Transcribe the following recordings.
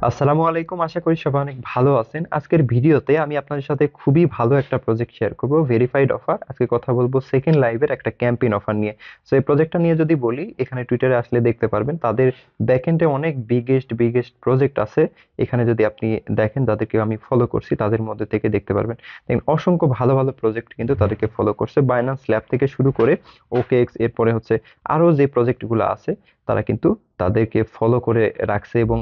আসসালামু আলাইকুম, আশা করি সবাই অনেক ভালো আছেন। আজকের ভিডিওতে আমি আপনাদের সাথে খুবই ভালো একটা প্রজেক্ট শেয়ার করব, ভেরিফাইড অফার। আজকে কথা বলবো সেকেন্ড লাইভের একটা ক্যাম্পেইন অফার নিয়ে। সো এই প্রজেক্টটা নিয়ে যদি বলি, এখানে টুইটারে আসলে দেখতে পারবেন তাদের ব্যাকএন্ডে অনেক বিগেস্ট বিগেস্ট প্রজেক্ট আছে। এখানে যদি আপনি দেখেন, যাদেরকে আমি ফলো করছি তাদের মধ্যে থেকে দেখতে পারবেন দেখেন অসংখ্য ভালো ভালো প্রজেক্ট কিন্তু তাদেরকে ফলো করছে। বাইন্যান্স ল্যাব থেকে শুরু করে ওকেএক্স, এরপরে হচ্ছে আরো যে প্রজেক্টগুলো আছে তারা কিন্তু তাদেরকে ফলো করে রাখছে এবং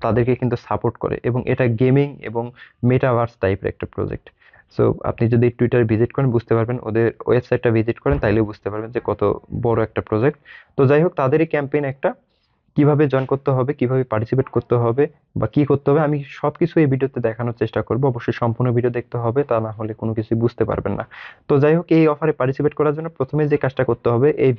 তাদেরকে কিন্তু সাপোর্ট করে, এবং এটা গেমিং এবং মেটাভার্স টাইপের একটা প্রজেক্ট। সো আপনি যদি টুইটার ভিজিট করেন বুঝতে পারবেন, ওদের ওয়েবসাইটটা ভিজিট করেন তাইলেও বুঝতে পারবেন যে কত বড় একটা প্রজেক্ট। তো যাই হোক, তাদেরই ক্যাম্পেইন একটা, কিভাবে জয়েন করতে হবে, কিভাবে পার্টিসিপেট করতে হবে বা কি করতে হবে, আমি সবকিছু এই ভিডিওতে দেখানোর চেষ্টা করব। অবশ্যই সম্পূর্ণ ভিডিও দেখতে হবে, তা না হলে কোনো কিছু বুঝতে পারবেন না। তো যাই হোক, এই অফারে পার্টিসিপেট করার জন্য প্রথমে যে কাজটা করতে হবে, এই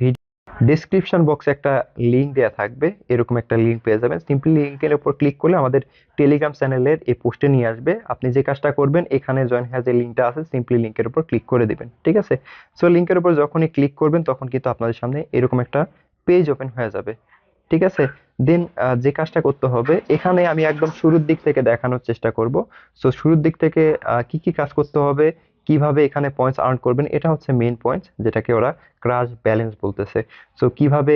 ডেসক্রিপশন বক্সে একটা লিংক দেওয়া থাকবে, এরকম একটা লিংক পেয়ে যাবেন। সিম্পলি লিংকের উপর ক্লিক করলে আমাদের টেলিগ্রাম চ্যানেলের এই পোস্টে নিয়ে আসবে। আপনি যে কাজটা করবেন, এখানে জয়েন হ্যাজ যে লিংকটা আছে, সিম্পলি লিংকের উপর ক্লিক করে দিবেন, ঠিক আছে? সো লিংকের উপর যখনই ক্লিক করবেন তখন কিন্তু আপনাদের সামনে এরকম একটা পেজ ওপেন হয়ে যাবে, ঠিক আছে? দেন যে কাজটা করতে হবে, এখানে আমি একদম শুরুর দিক থেকে দেখানোর চেষ্টা করব। সো শুরুর দিক থেকে কি কি কাজ করতে হবে, কিভাবে এখানে পয়েন্টস আর্ন করবেন, এটা হচ্ছে মেইন পয়েন্টস, যেটাকে ওরা ক্রাশ ব্যালেন্স বলতেছে। সো কিভাবে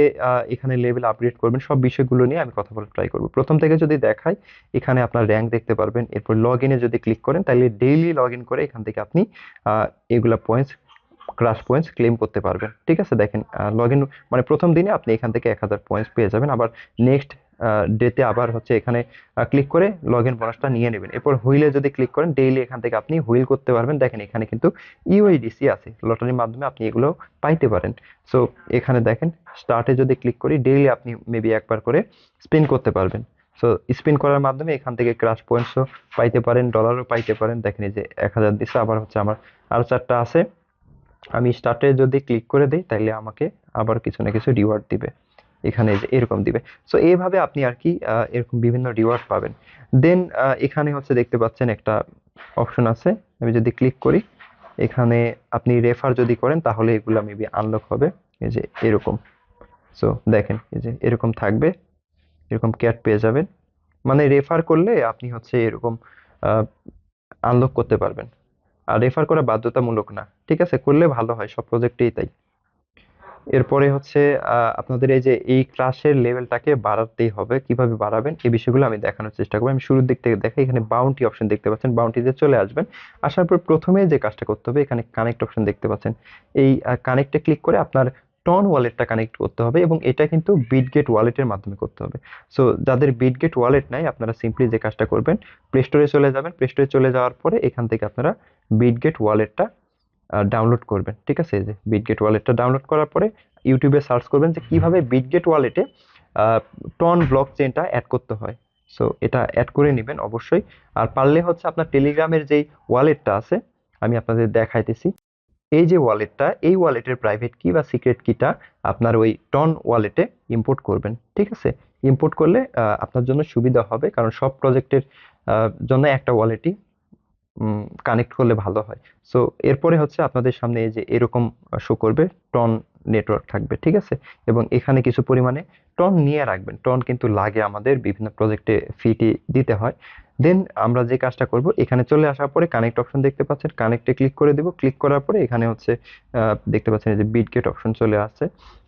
এখানে লেভেল আপগ্রেড করবেন, সব বিষয়গুলো নিয়ে আমি কথা বলে ট্রাই করব। প্রথম থেকে যদি দেখাই, এখানে আপনার র্যাঙ্ক দেখতে পারবেন। এরপর লগ ইনে যদি ক্লিক করেন, তাহলে ডেইলি লগ ইন করে এখান থেকে আপনি এগুলা পয়েন্টস, ক্রাশ পয়েন্টস ক্লেম করতে পারবেন, ঠিক আছে? দেখেন, লগ ইন মানে প্রথম দিনে আপনি এখান থেকে 1000 পয়েন্টস পেয়ে যাবেন। আবার নেক্সট ডেতে আবার হচ্ছে এখানে ক্লিক করে লগ ইন বোনাসটা নিয়ে নেবেন। এরপর হুইলে যদি ক্লিক করেন, ডেইলি এখান থেকে আপনি হুইল করতে পারবেন। দেখেন, এখানে কিন্তু ইউআইডিসি আছে, লটারির মাধ্যমে আপনি এগুলো পাইতে পারেন। সো এখানে দেখেন, স্টার্টে যদি ক্লিক করি, ডেইলি আপনি মেবি একবার করে স্পিন করতে পারবেন। সো স্পিন করার মাধ্যমে এখান থেকে ক্রাশ পয়েন্টসও পাইতে পারেন, ডলারও পাইতে পারেন। দেখেন, এই যে 1000 দিচ্ছে, আবার হচ্ছে আমার আরো 4টা আছে। আমি স্টার্টে যদি ক্লিক করে দিই, তাহলে আমাকে আবার কিছু না কিছু রিওয়ার্ড দিবে, এখানে যে এরকম দিবে। সো এইভাবে আপনি আর কি এরকম বিভিন্ন রিওয়ার্ড পাবেন। দেন এখানে হচ্ছে দেখতে পাচ্ছেন একটা অপশন আছে, আমি যদি ক্লিক করি, এখানে আপনি রেফার যদি করেন তাহলে এগুলা মেবি আনলক হবে। এই যে এরকম। সো দেখেন, এই যে এরকম থাকবে, এরকম ক্যাট পেয়ে যাবেন। মানে রেফার করলে আপনি হচ্ছে এরকম আনলক করতে পারবেন। আর রেফার করা বাধ্যতামূলক না, ঠিক আছে? করলে ভালো হয়, সব প্রজেক্টেই তাই। এরপরে হচ্ছে আপনাদের এই যে এই ক্লাসের লেভেলটাকে বাড়াতেই হবে। কিভাবে বাড়াবেন এই বিষয়গুলো আমি দেখানোর চেষ্টা করবো। আমি শুরুর দিক থেকে দেখাই, এখানে বাউন্টি অপশন দেখতে পাচ্ছেন, বাউন্টিতে চলে আসবেন। আসার পর প্রথমে যে কাজটা করতে হবে, এখানে কানেক্ট অপশন দেখতে পাচ্ছেন। এই কানেক্টে ক্লিক করে আপনার টন ওয়ালেটটা কানেক্ট করতে হবে, এবং এটা কিন্তু বিটগেট ওয়ালেটের মাধ্যমে করতে হবে। সো যাদের বিটগেট ওয়ালেট নাই, আপনারা সিম্পলি যে কাজটা করবেন, প্লে স্টোরে চলে যাবেন। প্লে স্টোরে চলে যাওয়ার পরে এখান থেকে আপনারা বিটগেট ওয়ালেটটা ডাউনলোড করবেন, ঠিক আছে? এই যে বিটগেট ওয়ালেটটা ডাউনলোড করার পরে ইউটিউবে সার্চ করবেন যে কিভাবে বিটগেট ওয়ালেটে টন ব্লক চেইনটা অ্যাড করতে হয়। সো এটা অ্যাড করে নেবেন অবশ্যই। আর পারলে হচ্ছে আপনার টেলিগ্রামের যেই ওয়ালেটটা আছে, আমি আপনাদের দেখাইতেছি। এই যে ওয়ালেটটা, এই ওয়ালেটের প্রাইভেট কি বা সিক্রেট কিটা আপনার ওই টন ওয়ালেটে ইম্পোর্ট করবেন, ঠিক আছে? ইম্পোর্ট করলে আপনার জন্য সুবিধা হবে, কারণ সব প্রজেক্টের জন্য একটা ওয়ালেটই কানেক্ট করলে ভালো হয়। সো এরপরে হচ্ছে আপনাদের সামনে এই যে এরকম শো করবে, টন নেটওয়ার্ক থাকবে, ঠিক আছে? এবং এখানে কিছু পরিমাণে টন নিয়ে রাখবেন, টন কিন্তু লাগে, আমাদের বিভিন্ন প্রজেক্টে ফিটি দিতে হয়। দেন আমরা যে কাজটা করব, এখানে চলে আসার পরে কানেক্ট অপশন দেখতে পাচ্ছেন, কানেক্টে ক্লিক করে দিব। ক্লিক করার পরে এখানে হচ্ছে দেখতে পাচ্ছেন এই যে বিটগেট অপশন চলে আসছে,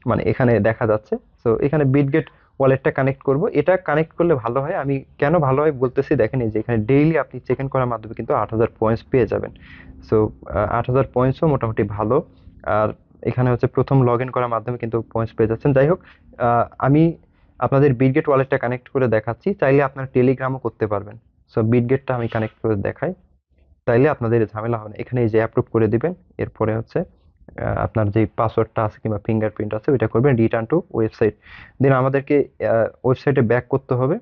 মানে এখানে দেখা যাচ্ছে। সো এখানে বিটগেট ওয়ালেটটা কানেক্ট করব। এটা কানেক্ট করলে ভালো হয়, আমি কেন ভালো হয় বলতেছি, দেখেন এই যে এখানে ডেইলি আপনি চেক ইন করার মাধ্যমে কিন্তু 8000 পয়েন্টস পেয়ে যাবেন। সো 8000 পয়েন্টসও মোটামুটি ভালো। আর এখানে হচ্ছে প্রথম লগ ইন করার মাধ্যমে কিন্তু পয়েন্টস পেয়ে যাচ্ছেন। যাই হোক, আমি আপনাদের বিটগেট ওয়ালেটটা কানেক্ট করে দেখাচ্ছি, চাইলে আপনার টেলিগ্রামও করতে পারবেন। সো বিটগেটটা আমি কানেক্ট করে দেখাই, তাইলে আপনাদের ঝামেলা হবে না। এখানে এই যে অ্যাপ্রুভ করে দিবেন। এরপরে হচ্ছে আপনার যে পাসওয়ার্ডটা আছে কিংবা ফিঙ্গারপ্রিন্ট আছে ওইটা করবেন, রিটার্ন টু ওয়েবসাইট। দেন আমাদেরকে ওয়েবসাইটে ব্যাক করতে হবে।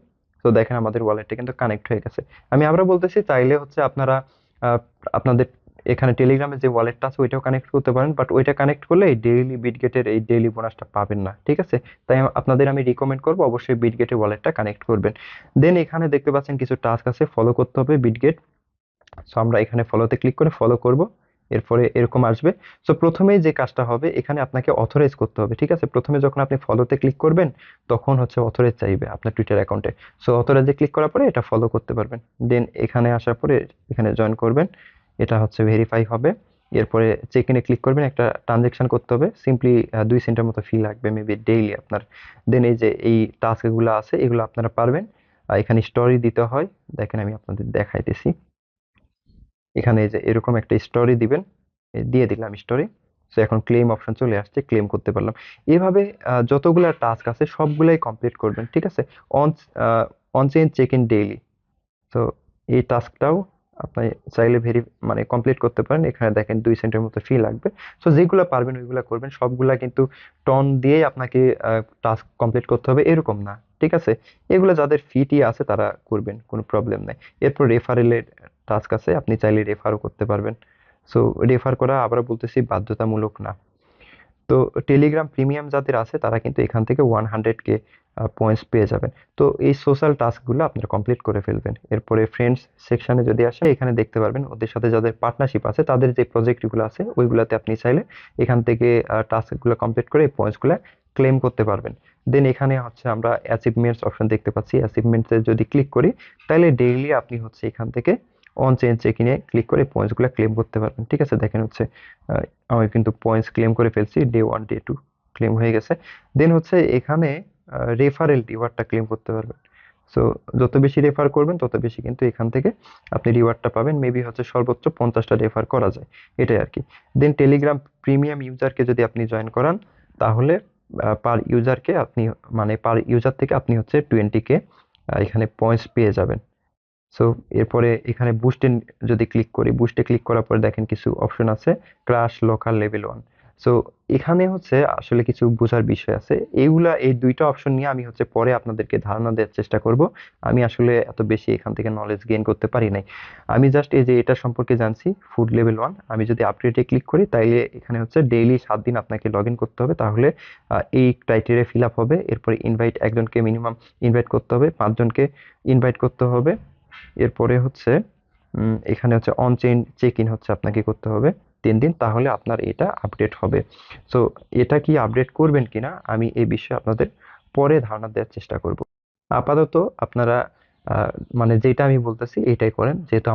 তো দেখেন, আমাদের ওয়ালেটটা কিন্তু কানেক্ট হয়ে গেছে। আমি আবারও বলতেছি, চাইলে হচ্ছে আপনারা আহ, আপনাদের এখানে টেলিগ্রামে যে ওয়ালেটটা আছে ওইটাও কানেক্ট করতে পারেন, বাট ওইটা কানেক্ট করলে এই ডেইলি বিটগেটের এই ডেইলি বোনাসটা পাবেন না, ঠিক আছে? তাই আপনাদের আমি রিকমেন্ড করবো অবশ্যই বিটগেটের ওয়ালেটটা কানেক্ট করবেন। দেন এখানে দেখতে পাচ্ছেন কিছু টাস্ক আছে, ফলো করতে হবে বিটগেট। সো আমরা এখানে ফলোতে ক্লিক করে ফলো করব। এরপরে এরকম আসবে। সো প্রথমেই যে কাজটা হবে, এখানে আপনাকে অথরাইজ করতে হবে, ঠিক আছে? প্রথমে যখন আপনি ফলোতে ক্লিক করবেন তখন হচ্ছে অথরাইজ চাইবে আপনার টুইটার অ্যাকাউন্টে। সো অথরাইজে ক্লিক করার পরে এটা ফলো করতে পারবেন। দেন এখানে আসার পরে এখানে জয়েন করবেন, এটা হচ্ছে ভেরিফাই হবে। এরপরে চেক ইনে ক্লিক করবেন, একটা ট্রানজেকশন করতে হবে, সিম্পলি 2 সেন্টের মতো ফি লাগবে মেবি ডেইলি আপনার। দেন এই যে এই টাস্কগুলো আছে এগুলো আপনারা পারবেন। এখানে স্টোরি দিতে হয়, দেখেন আমি আপনাদের দেখাইতেছি। এখানে এই যে এরকম একটা স্টোরি দিবেন, দিয়ে দিলাম স্টোরি। সো এখন ক্লেম অপশন চলে আসছে, ক্লেম করতে পারলাম। এভাবে যতগুলা টাস্ক আছে সবগুলাই কমপ্লিট করবেন, ঠিক আছে? On on chain check in daily. তো এই টাস্কটাও আপনি চাইলে মানে কমপ্লিট করতে পারেন। এখানে দেখেন 2 সেন্টের মতো ফি লাগবে। সো যেগুলো পারবেন ওইগুলা করবেন, সবগুলা কিন্তু টন দিয়েই আপনাকে টাস্ক কমপ্লিট করতে হবে এরকম না, ঠিক আছে? এগুলো যাদের ফিটি আছে তারা করবেন, কোনো প্রবলেম নাই। এরপর রেফারেলের টাস্ক আছে, আপনি চাইলে রেফারও করতে পারবেন। সো রেফার করা আবার বলতেছি বাধ্যতামূলক না। তো টেলিগ্রাম প্রিমিয়াম যাদের আছে তারা কিন্তু এখান থেকে 100K পয়েন্টস পেয়ে যাবেন। তো এই সোশ্যাল টাস্কগুলো আপনারা কমপ্লিট করে ফেলবেন। এরপরে ফ্রেন্ডস সেকশনে যদি আসেন, এখানে দেখতে পারবেন ওদের সাথে যাদের পার্টনারশিপ আছে তাদের যে প্রজেক্টগুলো আছে ওইগুলাতে আপনি চাইলে এখান থেকে টাস্কগুলো কমপ্লিট করে এই পয়েন্টসগুলো ক্লেম করতে পারবেন। দেন এখানে হচ্ছে আমরা অ্যাচিভমেন্টস অপশন দেখতে পাচ্ছি, অ্যাচিভমেন্টসে যদি ক্লিক করি তাহলে ডেইলি আপনি হচ্ছে এখান থেকে অন চেইন চেক ইনে ক্লিক করে পয়েন্টসগুলো ক্লেম করতে পারবেন, ঠিক আছে? দেখেন হচ্ছে আমি কিন্তু পয়েন্টস ক্লেম করে ফেলছি, ডে 1 ডে 2 ক্লেম হয়ে গেছে। দেন হচ্ছে এখানে রেফারেল রিওয়ার্ডটা ক্লেম করতে পারবেন। সো যত বেশি রেফার করবেন তত বেশি কিন্তু এখান থেকে আপনি রিওয়ার্ডটা পাবেন। মেবি হচ্ছে সর্বোচ্চ 50টা রেফার করা যায়, এটাই আর কি। দেন টেলিগ্রাম প্রিমিয়াম ইউজারকে যদি আপনি জয়েন করান তাহলে পার ইউজারকে আপনি মানে পার ইউজার থেকে আপনি হচ্ছে 20K এখানে পয়েন্টস পেয়ে যাবেন। সো এরপরে এখানে বুস্টে যদি ক্লিক করি, বুস্টে ক্লিক করার পরে দেখেন কিছু অপশন আছে, ক্রাশ, লোকাল, লেভেল 1। সো এখানে হচ্ছে আসলে কিছু বোঝার বিষয় আছে। এই দুইটা অপশন নিয়ে আমি হচ্ছে পরে আপনাদেরকে ধারণা দেওয়ার চেষ্টা করব। আমি আসলে এত বেশি এখান থেকে নলেজ গেইন করতে পারি নাই। আমি জাস্ট এই যে এটা সম্পর্কে জানছি, ফুড লেভেল 1। আমি যদি আপডেটে ক্লিক করি তাইলে এখানে হচ্ছে ডেইলি 7 দিন আপনাকে লগ ইন করতে হবে, তাহলে এই ক্রাইটেরিয়া ফিল আপ হবে। এরপরে ইনভাইট, একজনকে মিনিমাম ইনভাইট করতে হবে, 5 জনকে ইনভাইট করতে হবে। এরপরে হচ্ছে এখানে হচ্ছে অন চেইন চেক ইন হচ্ছে আপনাকে করতে হবে 3 দিন, তাহলে আপনার এটা আপডেট হবে। সো এটা কি আপডেট করবেন কিনা আমি এই বিষয়ে আপনাদের পরে ধারণা দেওয়ার চেষ্টা করব। আপাতত আপনারা আহ, মানে যেটা আমি বলতেছি এটাই করেন, যেহেতু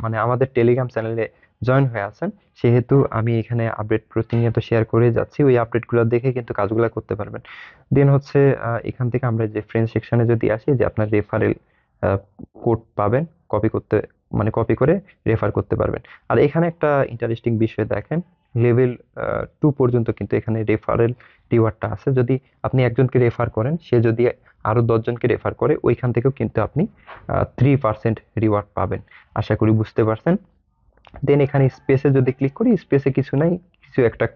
মানে আমাদের টেলিগ্রাম চ্যানেলে জয়েন হয়ে আছেন, সেহেতু আমি এখানে আপডেট প্রতিনিয়ত শেয়ার করে যাচ্ছি, ওই আপডেটগুলো দেখে কিন্তু কাজগুলো করতে পারবেন। দেন হচ্ছে এখান থেকে আমরা যে ফ্রেন্ড সেকশনে যদি আসি, যে আপনার রেফারেল কোড পাবেন, কপি করতে মানে কপি করে রেফার করতে পারবেন। আর এখানে একটা ইন্টারেস্টিং বিষয় দেখেন, লেভেল 2 পর্যন্ত কিন্তু এখানে রেফারেল রিওয়ার্ডটা আছে। যদি আপনি একজনকে রেফার করেন, সে যদি আরো 10 জনকে রেফার করে, ওইখান থেকেও কিন্তু আপনি 3% রিওয়ার্ড পাবেন। আশা করি বুঝতে পারছেন। দেন এখানে স্পেসে যদি ক্লিক করি, স্পেসে কিছু নাই, কিছু একটা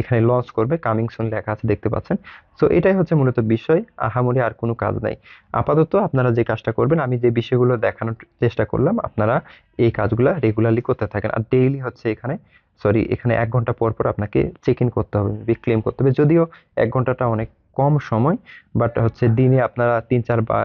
এখানে লঞ্চ করবে, কামিং সুন লেখা আছে দেখতে পাচ্ছেন। সো এটাই হচ্ছে মূলত বিষয়, আহামরি আর কোনো কাজ নাই। আপাতত আপনারা যে কাজটা করবেন, আমি যে বিষয়গুলো দেখানোর চেষ্টা করলাম, আপনারা এই কাজগুলা রেগুলারলি করতে থাকেন। আর ডেইলি হচ্ছে এখানে 1 ঘন্টা পর পর আপনাকে চেক ইন করতে হবে, ক্লেম করতে হবে। যদিও 1 ঘন্টাটা অনেক কম সময়, বাট হচ্ছে দিনে আপনারা 3-4 বা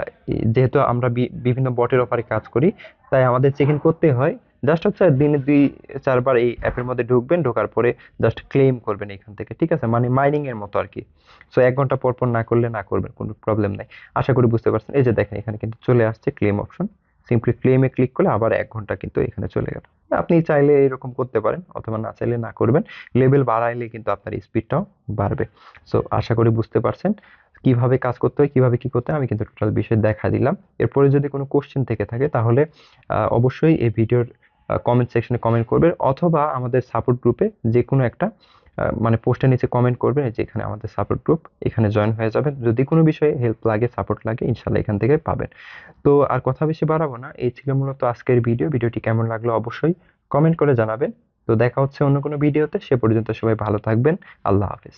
যেহেতু আমরা বিভিন্ন বটের অফারে কাজ করি, তাই আমাদের চেক ইন করতে হয়। জাস্ট হচ্ছে দিনে 2-4 বার এই অ্যাপের মধ্যে ঢুকবেন, ঢোকার পরে জাস্ট ক্লেম করবেন এখান থেকে, ঠিক আছে? মানে মাইনিং এর মতো আর কি। সো 1 ঘন্টা পর পর না করলে না করবেন, কোনো প্রবলেম নাই। আশা করি বুঝতে পারছেন। এই যে দেখেন এখানে কিন্তু চলে আসছে ক্লেম অপশন, সিম্পলি ক্লেমে ক্লিক করলে আবার 1 ঘন্টা কিন্তু এখানে চলে গেল। আপনি চাইলে এরকম করতে পারেন, অথবা না চাইলে না করবেন। লেভেল বাড়াইলে কিন্তু আপনার স্পিডটাও বাড়বে। সো আশা করি বুঝতে পারছেন কিভাবে কাজ করতে হয়, কিভাবে কি করতে হয়। আমি কিন্তু টোটাল বিষয় দেখা দিলাম। এরপরে যদি কোনো কোশ্চেন থেকে থাকে তাহলে অবশ্যই এই ভিডিওর কমেন্ট সেকশনে কমেন্ট করবেন, অথবা আমাদের সাপোর্ট গ্রুপে যে কোনো একটা মানে পোস্টের নিচে কমেন্ট করবেন, এই যে এখানে আমাদের সাপোর্ট গ্রুপ, এখানে জয়েন হয়ে যাবেন। যদি কোনো বিষয়ে হেল্প লাগে, সাপোর্ট লাগে, ইনশাল্লাহ এখান থেকে পাবেন। তো আর কথা বেশি বাড়াবো না, এই ছিল মূলত আজকের ভিডিওটি কেমন লাগলো অবশ্যই কমেন্ট করে জানাবেন। তো দেখা হচ্ছে অন্য কোনো ভিডিওতে, সে পর্যন্ত সবাই ভালো থাকবেন। আল্লাহ হাফেজ।